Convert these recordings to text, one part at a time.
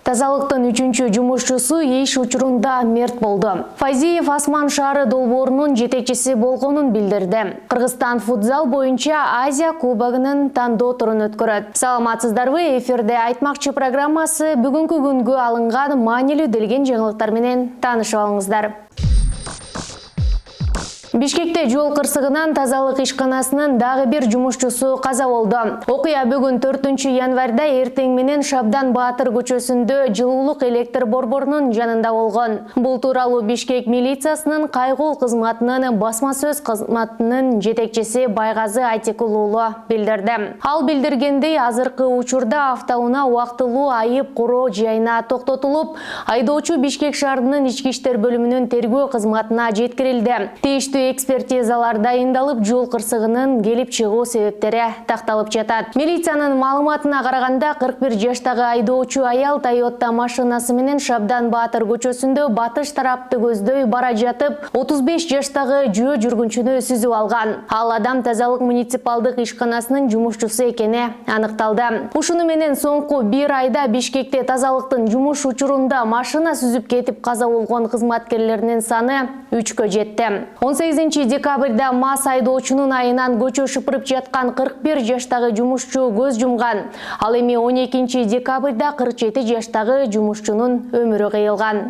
Тазалыктын 3-чү жумушчусу иш учурунда мерт болду. Файзиев Асман шаары долбоорунун жетекчиси болгонун билдирди. Кыргызстан футзал боюнча Азия кубогунун тандоо турун өткөрөт. Саламатсыздарбы, эфирде Айтмакчы программасы бүгүнкү күнгө алынган маанилүү делген жаңылыктар менен таанышып алыңыздар. Бишкекте жол кырсыгынан тазалык ишканасынын дагы бир жумушчусу каза болду. Окуя бүгүн 4-январда эртең менен Шабдан Баатыр көчөсүндө жылуулук электр борборунун жанында болгон. Бул тууралуу Бишкек милициясынын кайгыл кызматынын басма сөз кызматынын жетекчиси Байгазы Айтекул уулу билдирди. Ал билдиргендей, азыркы учурда автоунаа убактылуу айып куроо жайына токтотулуп, айдоочу Бишкек шаарынын ички иштер бөлүмүнүн тергөө кызматына жеткирилди. Тийиштүү экспертизалар дайындалып, жол кырсыгынын келип чыгуу себептери такталып жатат. Милициянын маалыматына караганда 41 жаштагы айдоочу аял Toyota машинасы менен Шабдан Баатыр көчөсүндө батыш тарапты көздөй бара жатып, 35 жаштагы жөө жүргүнчүнү сүзүп алган. Ал адам тазалык муниципалдык ишканасынын жумушчусу экени аныкталды. Ушуну менен соңку 1 айда Бишкекте тазалыктын жумуш учурунда машина сүзүп кетип каза болгон кызматкерлеринин саны 3-кө жетти. 18 декабрда мас айдоочунун айынан көчө шыпырып жаткан 41 жаштагы жумушчу көз жумган. Ал эми 12 декабрда 47 жаштагы жумушчунун өмүрү кыйылган.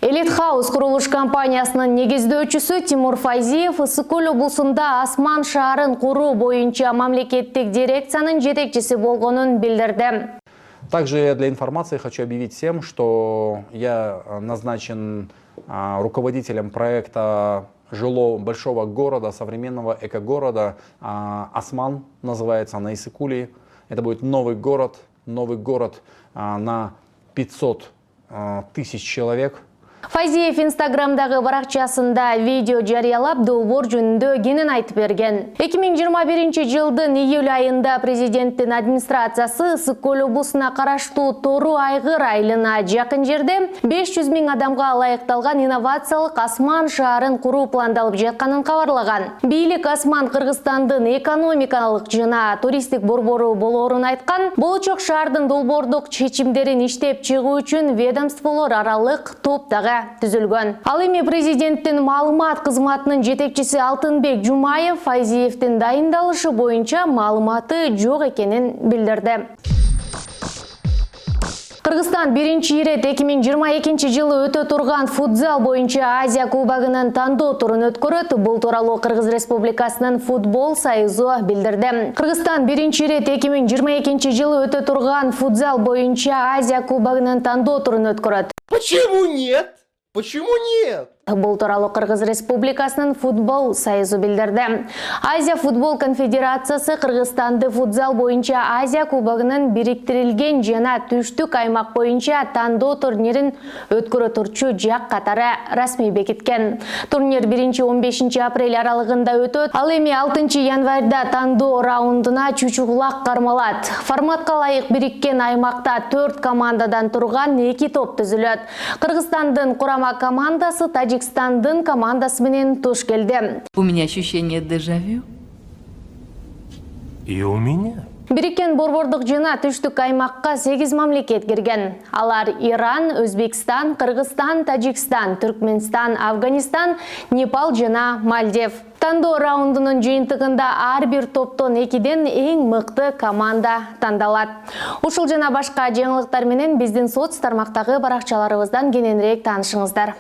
Элит Хаус курулуш компаниясынын негиздөөчүсү Тимур Файзиев Ысык-Көл облусунда Асман шаарын куруу боюнча мамлекеттик дирекциянын жетекчиси болгонун билдирди. Также для информации хочу объявить всем, что я назначен руководителем проекта жилого большого города, современного экогорода. Асман называется, на Исыкуле. Это будет новый город на 500 тысяч человек. Файзиев Инстаграмдагы баракчасында видео жарыялап, долбоор жөнүндө кенен айтып берген. 2021 жылдын июль айында президенттин администрациясы Ысык-Көл облусуна караштуу Тору Айгыр айылына жакын жерде 500 000 адамга ылайыкталган инновациялык Асман шаарын куруу пландалып жатканын кабарлаган. Бийлик Асман Кыргызстандын экономикалык жана туристтик борбору болоорун айткан. Болочок шаардын долбоордук чечимдерин иштеп чыгуу үчүн ведомстволор аралык топ дагы түзүлгөн. Ал эми президенттин маалымат кызматынын жетекчиси Алтынбек Жумаев Файзиевдин дайындалышы боюнча маалыматы жок экенин билдирди. Кыргызстан биринчи ирет 2022 жылы өтө турган футзал боюнча Азия кубогунун тандоо турун өткөрөт. Бул тууралуу Кыргыз Республикасынын футбол союзу билдирди. Кыргызстан биринчи ирет 2022 жылы өтө турган футзал боюнча Азия кубогунун тандоо турун өткөрөт. Почему нет? Почему нет? Бул тууралуу Кыргыз Республикасынын футбол союзу билдирди. Азия футбол конфедерациясы Кыргызстанды футзал боюнча Азия кубогунун бириктирилген жана түштүк аймак боюнча тандоо турнирин өткөрө турчу жак катары расмий бекиткен. Турнир 1-15 апрель аралыгында өтөт. Ал эми 6 январда тандоо раундуна чучугулак кармалат. Форматка ылайык бириккен аймакта 4 командадан турган 2 топ түзүлөт. Кыргызстандын курама командасы Таджикстандын командасы менен туш келди. У меня ощущение дежавю. И у меня. Бириккен борбордук жана түштүк аймакка 8 мамлекет кирген. Алар Иран, Өзбекстан, Кыргызстан, Таджикстан, Түркменстан, Афганистан, Непал жана Мальдив. Тандоо раундунун жыйынтыгында ар бир топтон 2ден эң мыкты команда тандалат. Ушул жана башка жаңылыктар менен биздин соц тармактагы баракчаларыбыздан кененирээк таанышыңыздар.